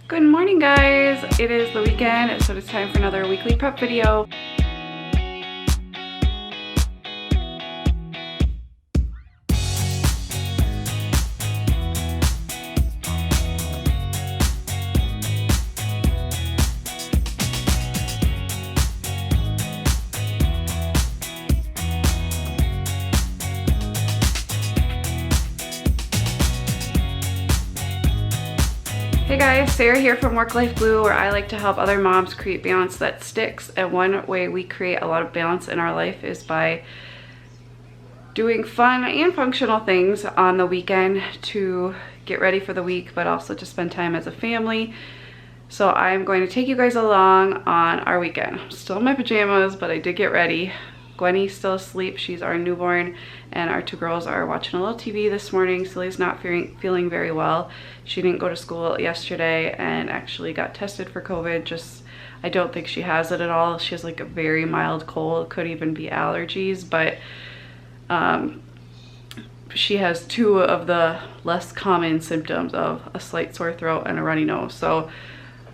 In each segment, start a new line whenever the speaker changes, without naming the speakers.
Good morning, guys. It is the weekend, so it's time for another weekly prep video. Hey guys, Sarah here from Work Life Blue, where I like to help other moms create balance that sticks. And one way we create a lot of balance in our life is by doing fun and functional things on the weekend to get ready for the week, but also to spend time as a family. So I'm going to take you guys along on our weekend. I'm still in my pajamas, but I did get ready. Gwenny's still asleep. She's our newborn, and our two girls are watching a little TV this morning. Cilly's not feeling very well. She didn't go to school yesterday and actually got tested for COVID. I don't think she has it at all. She has like a very mild cold, could even be allergies, but she has two of the less common symptoms of a slight sore throat and a runny nose. So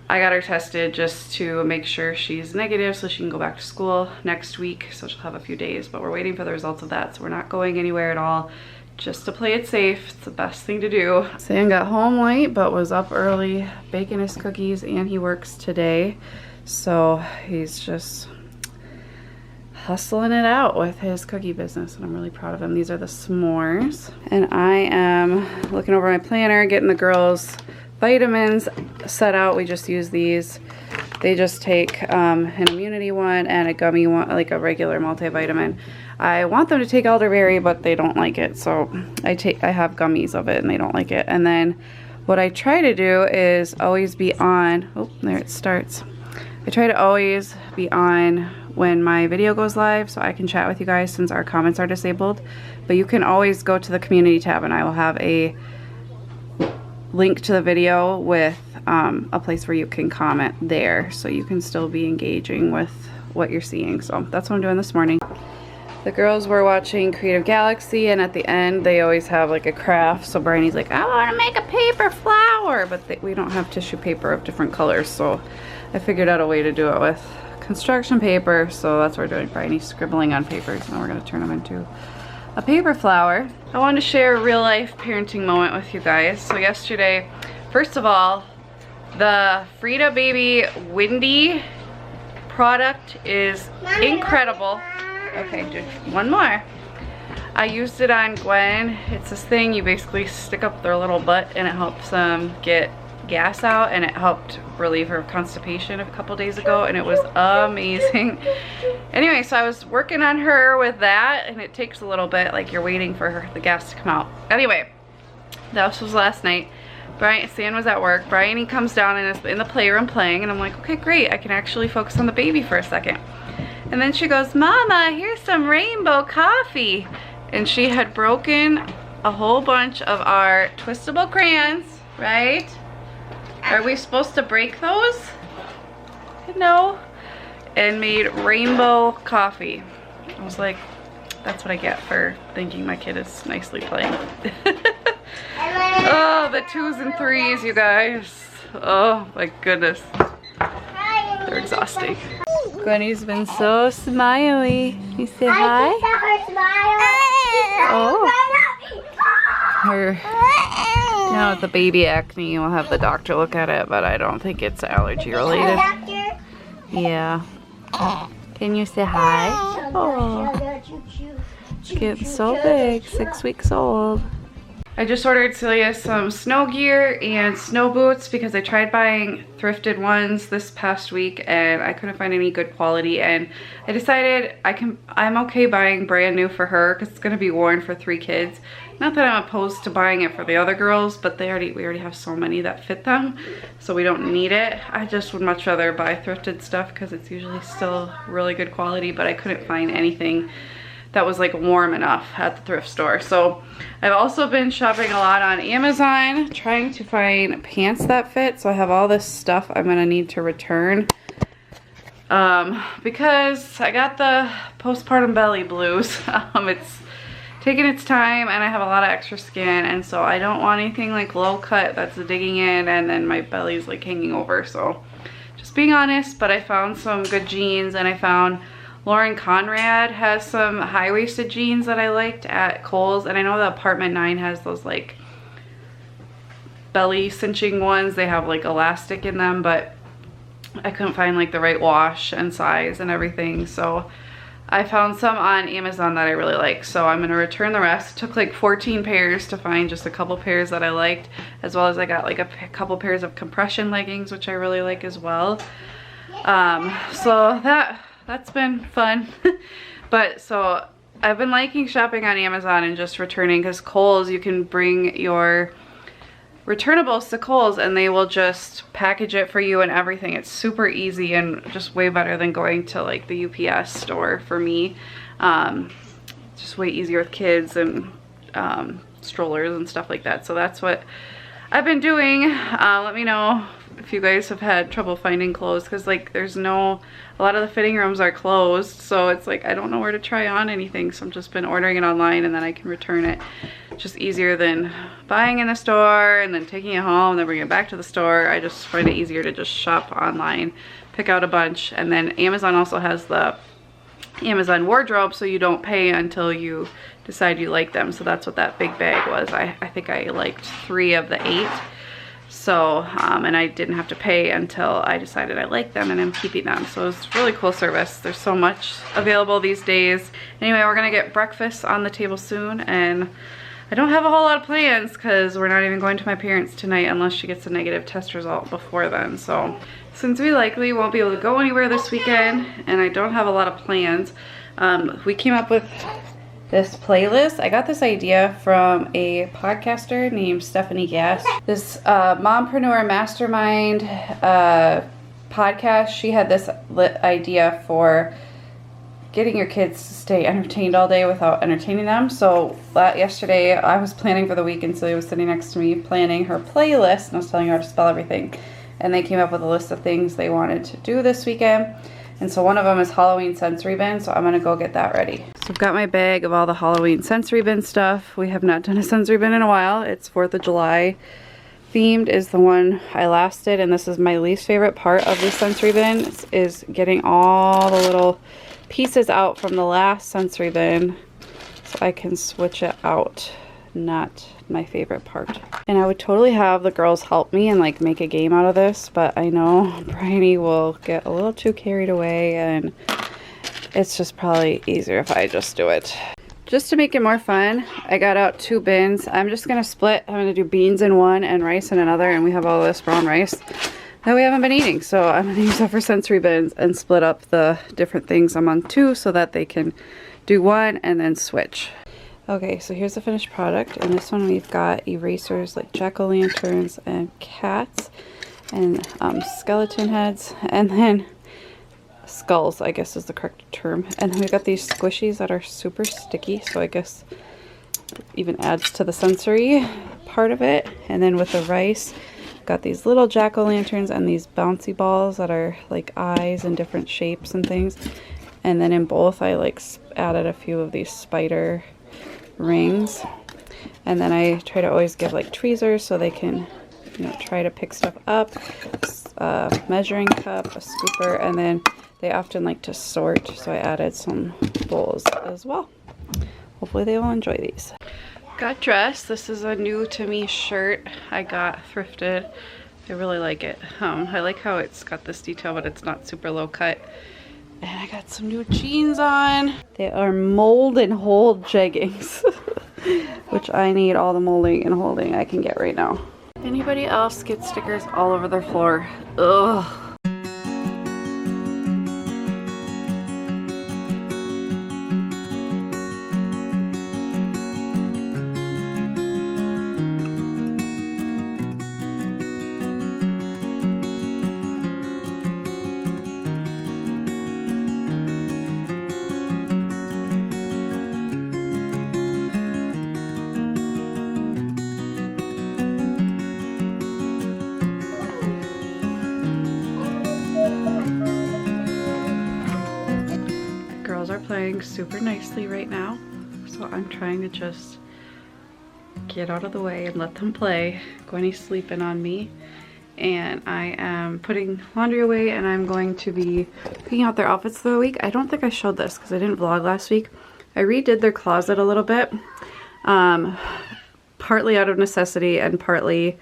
I got her tested just to make sure she's negative so she can go back to school next week. So she'll have a few days, but we're waiting for the results of that. So we're not going anywhere at all, just to play it safe. It's the best thing to do. Sam got home late, but was up early baking his cookies, and he works today. So he's just hustling it out with his cookie business, and I'm really proud of him. These are the s'mores. And I am looking over my planner, getting the girls vitamins set out. We just use these. They just take an immunity one and a gummy one, like a regular multivitamin. I want them to take elderberry, but they don't like it, so I have gummies of it and they don't like it. And then what I try to do is always be on, oh, there it starts. I try to always be on when my video goes live so I can chat with you guys since our comments are disabled. But you can always go to the community tab and I will have a link to the video with a place where you can comment there, so you can still be engaging with what you're seeing. So that's what I'm doing this morning. The girls were watching Creative Galaxy, and at the end they always have like a craft. So Bryony's like, I want to make a paper flower, but we don't have tissue paper of different colors, so I figured out a way to do it with construction paper. So that's what we're doing. Bryony's scribbling on papers, and we're going to turn them into a paper flower. I wanted to share a real life parenting moment with you guys. So yesterday, first of all, the Frida Baby Windy product is incredible. Okay, just one more. I used it on Gwen. It's this thing you basically stick up their little butt and it helps them get gas out, and it helped relieve her of constipation a couple days ago, and it was amazing. Anyway, so I was working on her with that, and it takes a little bit, like you're waiting for the gas to come out. Anyway, that was last night. Sam was at work. Bryony comes down and is in the playroom playing, and I'm like, okay, great, I can actually focus on the baby for a second. And then she goes, Mama, here's some rainbow coffee. And she had broken a whole bunch of our twistable crayons, right? Are we supposed to break those? No. And made rainbow coffee. I was like, that's what I get for thinking my kid is nicely playing. Oh, the 2s and 3s, you guys. Oh my goodness. They're exhausting. Gwenny's been so smiley. You say hi? Oh. Now with the baby acne, we'll have the doctor look at it, but I don't think it's allergy related. Yeah. Can you say hi? Oh. It's getting so big, 6 weeks old. I just ordered Celia some snow gear and snow boots because I tried buying thrifted ones this past week and I couldn't find any good quality, and I decided I'm okay buying brand new for her because it's going to be worn for 3 kids. Not that I'm opposed to buying it for the other girls, but we already have so many that fit them, so we don't need it. I just would much rather buy thrifted stuff because it's usually still really good quality, but I couldn't find anything that was like warm enough at the thrift store. So I've also been shopping a lot on Amazon, trying to find pants that fit. So I have all this stuff I'm gonna need to return because I got the postpartum belly blues. It's taking its time, and I have a lot of extra skin, and so I don't want anything like low cut that's digging in and then my belly's like hanging over. So just being honest. But I found some good jeans, and I found Lauren Conrad has some high-waisted jeans that I liked at Kohl's, and I know the Apartment 9 has those like belly cinching ones. They have like elastic in them, but I couldn't find like the right wash and size and everything. So I found some on Amazon that I really like, so I'm gonna return the rest. It took like 14 pairs to find just a couple pairs that I liked, as well as I got like a couple pairs of compression leggings, which I really like as well. So that's been fun. But so I've been liking shopping on Amazon and just returning, because Kohl's, you can bring your returnables to Kohl's and they will just package it for you and everything. It's super easy and just way better than going to like the UPS store for me. Just way easier with kids and strollers and stuff like that. So that's what I've been doing. Let me know if you guys have had trouble finding clothes, because like there's no, a lot of the fitting rooms are closed, so it's like I don't know where to try on anything. So I've just been ordering it online, and then I can return it. Just easier than buying in the store and then taking it home and then bringing it back to the store. I just find it easier to just shop online, pick out a bunch. And then Amazon also has the Amazon wardrobe, so you don't pay until you decide you like them. So that's what that big bag was. I think I liked 3 of the 8. So, and I didn't have to pay until I decided I liked them, and I'm keeping them. So it's a really cool service. There's so much available these days. Anyway, we're gonna get breakfast on the table soon, and I don't have a whole lot of plans because we're not even going to my parents tonight unless she gets a negative test result before then. So since we likely won't be able to go anywhere this weekend and I don't have a lot of plans, we came up with this playlist. I got this idea from a podcaster named Stephanie Gass. This mompreneur mastermind podcast, she had this idea for getting your kids to stay entertained all day without entertaining them. So yesterday I was planning for the week, and Celia was sitting next to me planning her playlist, and I was telling her how to spell everything. And they came up with a list of things they wanted to do this weekend. And so one of them is Halloween sensory bin, so I'm gonna go get that ready. So I've got my bag of all the Halloween sensory bin stuff. We have not done a sensory bin in a while. It's 4th of July themed is the one I last did, and this is my least favorite part of the sensory bin, is getting all the little pieces out from the last sensory bin so I can switch it out. Not my favorite part. And I would totally have the girls help me and like make a game out of this, but I know Bryony will get a little too carried away, and it's just probably easier if I just do it. Just to make it more fun, I got out 2 bins. I'm just gonna split. I'm gonna do beans in one and rice in another, and we have all this brown rice that we haven't been eating. So I'm gonna use that for sensory bins and split up the different things I'm on 2 so that they can do one and then switch. Okay, so here's the finished product. In this one we've got erasers like jack-o'-lanterns and cats and skeleton heads, and then skulls, I guess is the correct term. And then we've got these squishies that are super sticky, so I guess even adds to the sensory part of it. And then with the rice, got these little jack-o'-lanterns and these bouncy balls that are like eyes and different shapes and things. And then in both I like added a few of these spider rings. And then I try to always give like tweezers so they can, you know, try to pick stuff up. A measuring cup, a scooper, and then they often like to sort, so I added some bowls as well. Hopefully they will enjoy these. Got dressed. This is a new to me shirt I got thrifted. I really like it. I like how it's got this detail, but it's not super low cut. And I got some new jeans on. They are mold and hold jeggings, which I need all the molding and holding I can get right now. Anybody else get stickers all over their floor? Ugh. Are playing super nicely right now, So I'm trying to just get out of the way and let them play. Gwenny's sleeping on me. And I am putting laundry away, and I'm going to be picking out their outfits for the week. I don't think I showed this because I didn't vlog last week. I redid their closet a little bit, partly out of necessity and partly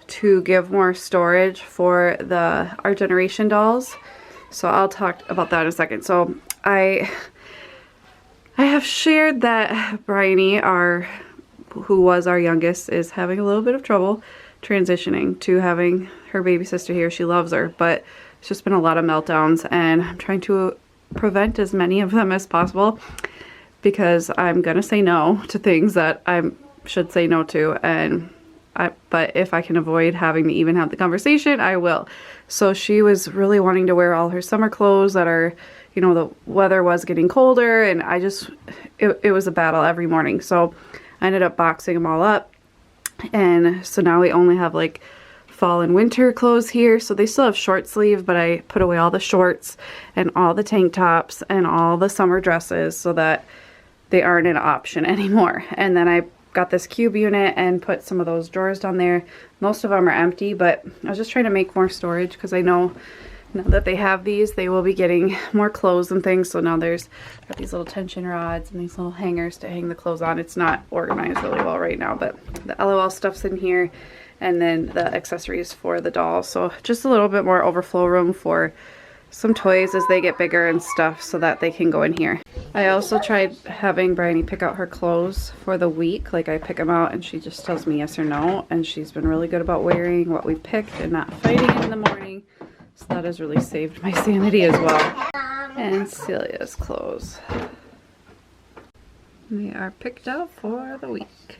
to give more storage for the Our Generation dolls. So I'll talk about that in a second. So I have shared that Bryony, who was our youngest, is having a little bit of trouble transitioning to having her baby sister here. She loves her, but it's just been a lot of meltdowns, and I'm trying to prevent as many of them as possible because I'm gonna say no to things that I should say no to, but if I can avoid having to even have the conversation, I will. So she was really wanting to wear all her summer clothes that are, you know, the weather was getting colder, and it was a battle every morning. So I ended up boxing them all up. And so now we only have like fall and winter clothes here. So they still have short sleeve, but I put away all the shorts and all the tank tops and all the summer dresses so that they aren't an option anymore. And then I got this cube unit and put some of those drawers down there. Most of them are empty, but I was just trying to make more storage because I know now that they have these, they will be getting more clothes and things. So now got these little tension rods and these little hangers to hang the clothes on. It's not organized really well right now, but the LOL stuff's in here, and then the accessories for the dolls. So just a little bit more overflow room for some toys as they get bigger and stuff so that they can go in here. I also tried having Bryony pick out her clothes for the week. Like I pick them out and she just tells me yes or no, and she's been really good about wearing what we picked and not fighting in the morning. So that has really saved my sanity as well. And Celia's clothes. They are picked out for the week.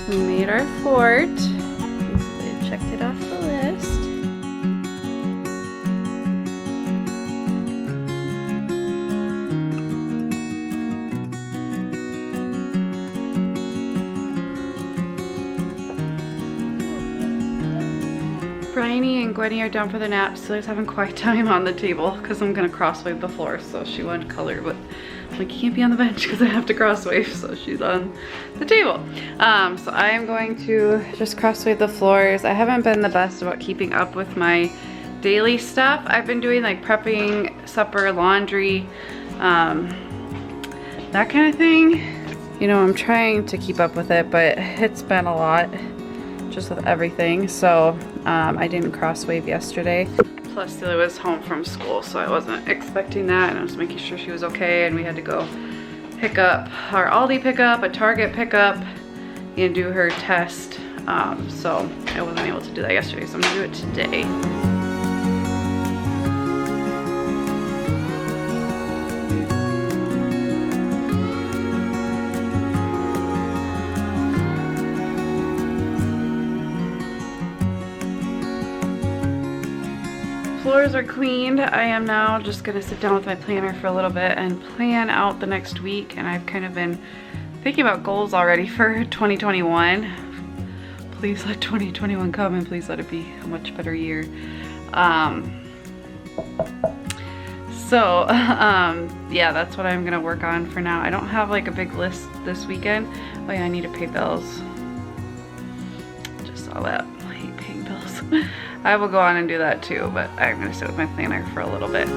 We made our fort. They checked it off the list. Bryony and Gwenny are down for the nap. Celia's having quiet time on the table because I'm gonna cross-wave the floor, so she wanted color, but I'm like, you can't be on the bench because I have to cross-wave, so she's on the table. So I am going to just cross-wave the floors. I haven't been the best about keeping up with my daily stuff. I've been doing like prepping, supper, laundry, that kind of thing. You know, I'm trying to keep up with it, but it's been a lot just with everything. So I didn't cross-wave yesterday. Plus Celia was home from school, so I wasn't expecting that, and I was making sure she was okay, and we had to go pick up our Aldi pickup, a Target pickup, and do her test. So I wasn't able to do that yesterday, so I'm gonna do it today. Floors are cleaned. I am now just gonna sit down with my planner for a little bit and plan out the next week, and I've kind of been thinking about goals already for 2021. Please let 2021 come, and please let it be a much better year. Yeah, that's what I'm gonna work on for now. I don't have like a big list this weekend. Oh yeah, I need to pay bills. Just saw that. I hate paying bills. I will go on and do that too, but I'm gonna sit with my planner for a little bit.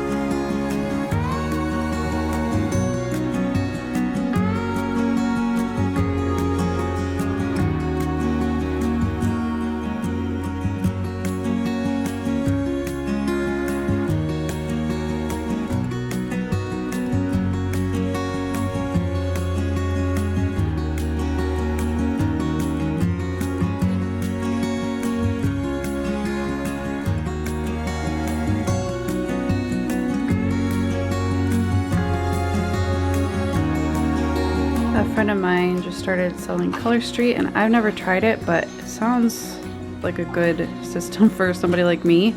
A friend of mine just started selling Color Street, and I've never tried it, but it sounds like a good system for somebody like me.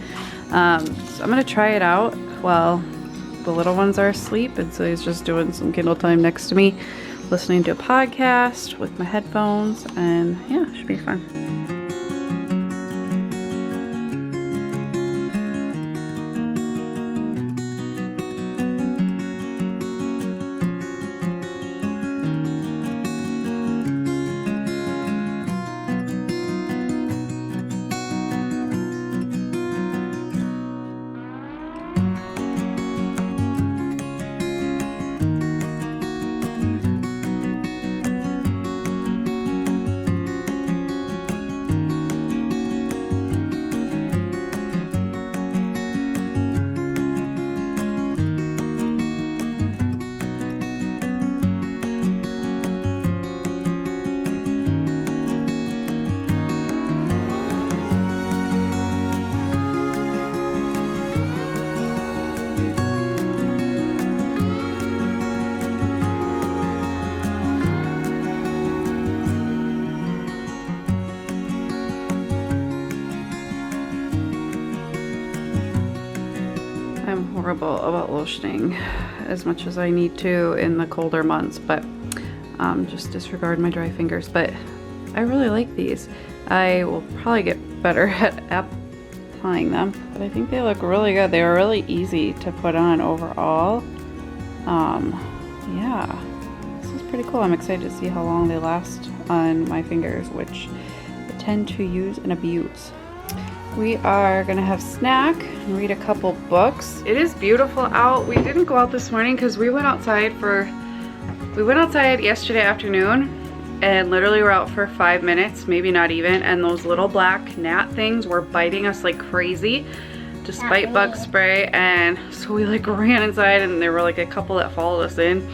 So I'm gonna try it out while the little ones are asleep, and so he's just doing some Kindle time next to me, listening to a podcast with my headphones, and yeah, it should be fun. I'm horrible about lotioning as much as I need to in the colder months, but just disregard my dry fingers. But I really like these. I will probably get better at applying them, but I think they look really good. They were really easy to put on overall. Yeah, this is pretty cool. I'm excited to see how long they last on my fingers, which I tend to use and abuse. We are gonna have snack and read a couple books. It is beautiful out. We didn't go out this morning because we went outside yesterday afternoon, and literally we're out for 5 minutes, maybe not even, and those little black gnat things were biting us like crazy despite bug spray. And so we like ran inside, and there were like a couple that followed us in,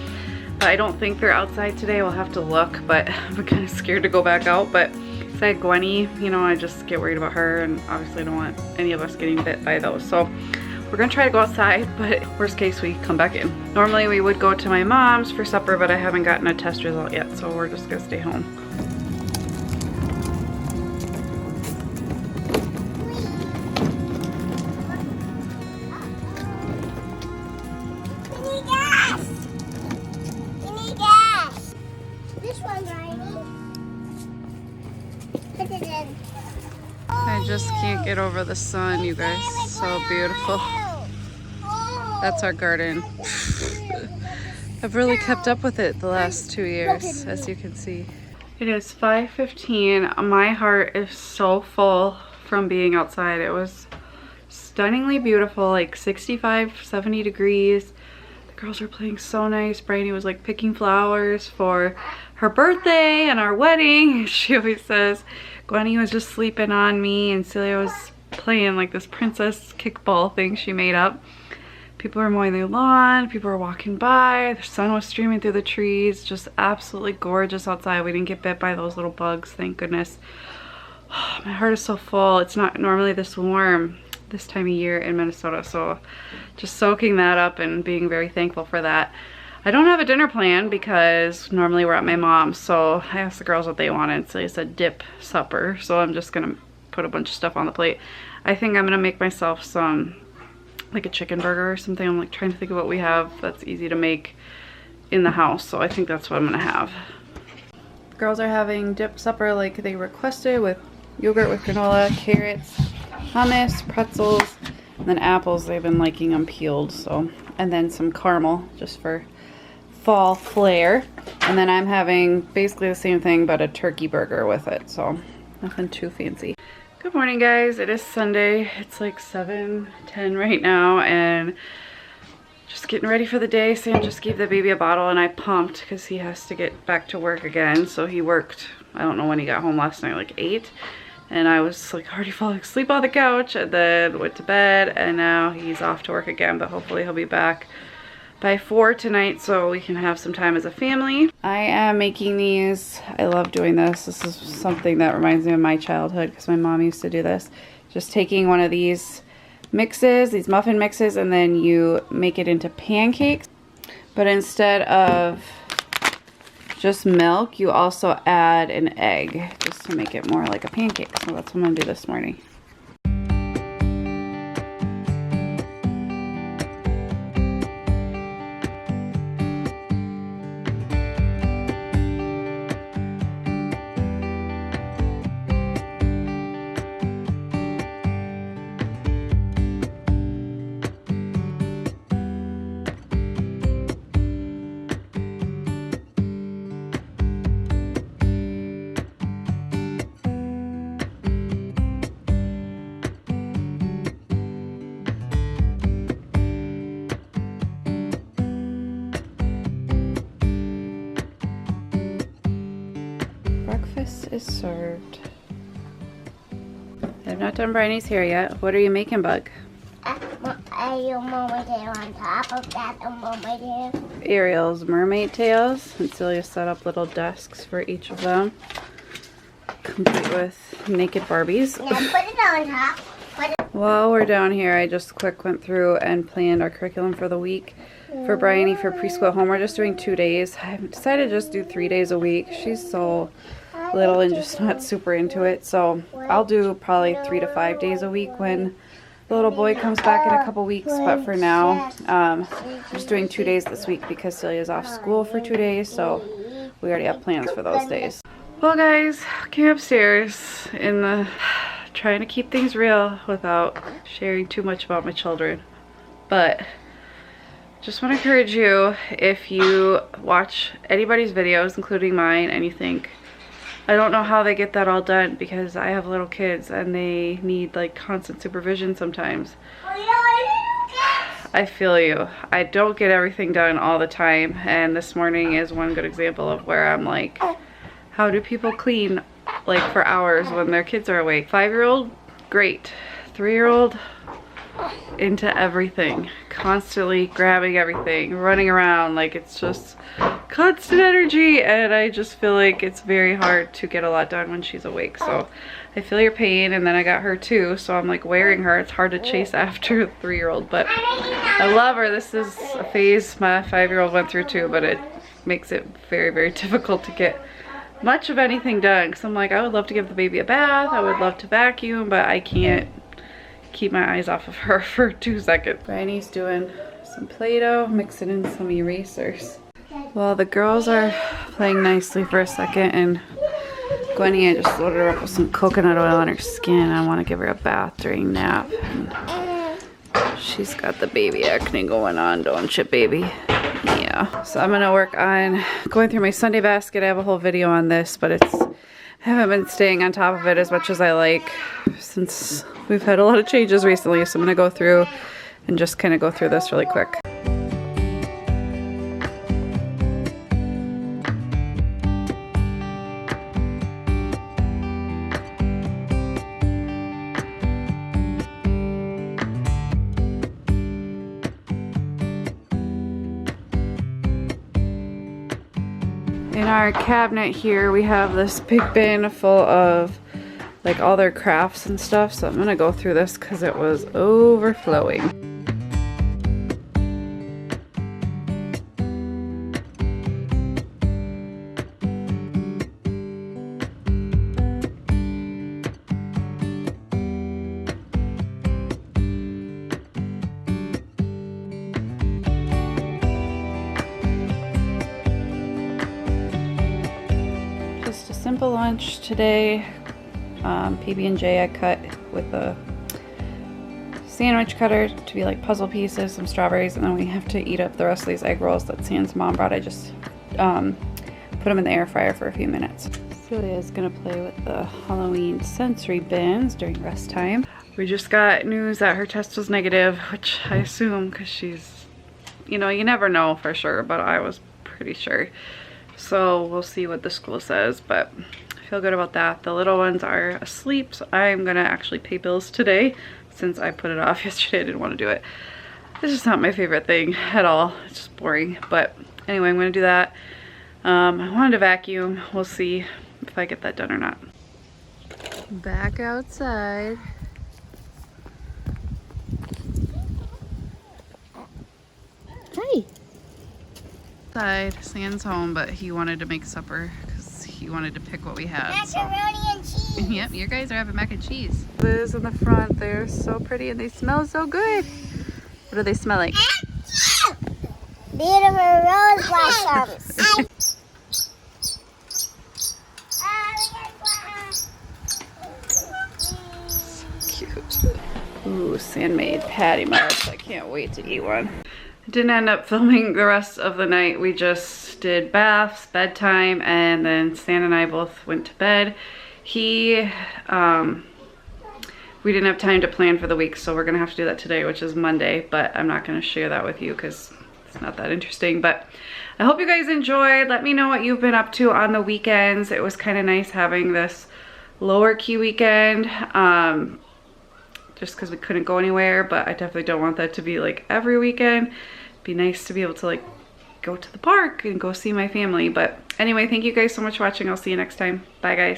but I don't think they're outside today. We'll have to look, but I'm kind of scared to go back out. But besides Gwenny, you know, I just get worried about her, and obviously I don't want any of us getting bit by those. So we're gonna try to go outside, but worst case we come back in. Normally we would go to my mom's for supper, but I haven't gotten a test result yet, so we're just gonna stay home. I just can't get over the sun, you guys. So beautiful. That's our garden. I've really kept up with it the last 2 years, as you can see. It is 5:15. My heart is so full from being outside. It was stunningly beautiful, like 65, 70 degrees. The girls were playing so nice. Bryony was like picking flowers for her birthday and our wedding. She always says Gwenny was just sleeping on me, and Celia was playing like this princess kickball thing she made up. People were mowing their lawn, people were walking by, the sun was streaming through the trees, just absolutely gorgeous outside. We didn't get bit by those little bugs, thank goodness. Oh, my heart is so full. It's not normally this warm this time of year in Minnesota, so just soaking that up and being very thankful for that. I don't have a dinner plan because normally we're at my mom's, so I asked the girls what they wanted. So they said dip supper, so I'm just gonna put a bunch of stuff on the plate. I think I'm gonna make myself some, like a chicken burger or something. I'm like trying to think of what we have that's easy to make in the house, so I think that's what I'm gonna have. The girls are having dip supper like they requested, with yogurt with granola, carrots, hummus, pretzels, and then apples. They've been liking them peeled, so, and then some caramel just for fall flair. And then I'm having basically the same thing but a turkey burger with it, so nothing too fancy. Good morning, guys. It is Sunday. It's like 7:10 right now, and just getting ready for the day. Sam just gave the baby a bottle, and I pumped because he has to get back to work again. So he worked, I don't know when he got home last night, like 8, and I was like already falling asleep on the couch, and then went to bed, and now he's off to work again, but hopefully he'll be back by 4 tonight so we can have some time as a family. I am making these. I love doing this. This is something that reminds me of my childhood because my mom used to do this. Just taking one of these mixes, these muffin mixes, and then you make it into pancakes. But instead of just milk, you also add an egg just to make it more like a pancake. So that's what I'm gonna do this morning. Breakfast is served. I've not done Bryony's hair yet. What are you making, Bug?
On top of that, a mermaid tail.
Ariel's mermaid tails. And Celia set up little desks for each of them, complete with naked Barbies.
Now put it on top.
While we're down here, I just quick went through and planned our curriculum for the week. For Bryony for preschool at home, we're just doing 2 days. I've decided to just do 3 days a week. She's so little and just not super into it, so I'll do probably 3 to 5 days a week when The little boy comes back in a couple weeks, but for now, I'm just doing 2 days this week because Celia's off school for 2 days, so we already have plans for those days. Well guys, came upstairs in the trying to keep things real without sharing too much about my children, but just want to encourage you, if you watch anybody's videos, including mine, and you think, I don't know how they get that all done because I have little kids and they need like constant supervision sometimes. I feel you. I don't get everything done all the time, and this morning is one good example of where I'm like, how do people clean like for hours when their kids are awake? 5-year-old, great. 3-year-old, into everything, constantly grabbing everything, running around, like it's just constant energy, and I just feel like it's very hard to get a lot done when she's awake. So I feel your pain, and then I got her too, so I'm like wearing her. It's hard to chase after a 3-year-old, but I love her. This is a phase my 5-year-old went through too, but it makes it very, very difficult to get much of anything done, because I'm like, I would love to give the baby a bath, I would love to vacuum, but I can't keep my eyes off of her for 2 seconds. Granny's doing some Play-Doh, mixing in some erasers. Well, the girls are playing nicely for a second, and Gwenny, I just loaded her up with some coconut oil on her skin. I want to give her a bath during nap. And she's got the baby acne going on, don't you, baby? Yeah. So I'm gonna work on going through my Sunday basket. I have a whole video on this, but I haven't been staying on top of it as much as I like since we've had a lot of changes recently. So I'm gonna go through and just kind of go through this really quick. In our cabinet here, we have this big bin full of like all their crafts and stuff. So I'm gonna go through this because it was overflowing. Simple lunch today. PB&J I cut with a sandwich cutter to be like puzzle pieces, some strawberries, and then we have to eat up the rest of these egg rolls that Sam's mom brought. I just put them in the air fryer for a few minutes. Celia is gonna play with the Halloween sensory bins during rest time. We just got news that her test was negative, which I assume because she's, you know, you never know for sure, but I was pretty sure. So we'll see what the school says, but I feel good about that. The little ones are asleep, so I'm gonna actually pay bills today since I put it off yesterday. I didn't want to do it. It's just not my favorite thing at all. It's just boring. But anyway, I'm gonna do that. I wanted to vacuum. We'll see if I get that done or not. Back outside. Hi. Sam's home, but he wanted to make supper because he wanted to pick what we had.
Macaroni and cheese.
Yep, you guys are having mac and cheese. Liz in the front, they're so pretty and they smell so good. What do they smell like?
Beautiful rose blossoms.
Cute. Ooh, sand-made patty mugs. I can't wait to eat one. Didn't end up filming the rest of the night. We just did baths, bedtime, and then Stan and I both went to bed. We didn't have time to plan for the week, so we're gonna have to do that today, which is Monday, but I'm not gonna share that with you because it's not that interesting. But I hope you guys enjoyed. Let me know what you've been up to on the weekends. It was kind of nice having this lower key weekend. Just because we couldn't go anywhere, but I definitely don't want that to be like every weekend. It'd be nice to be able to like go to the park and go see my family. But anyway, thank you guys so much for watching. I'll see you next time. Bye guys.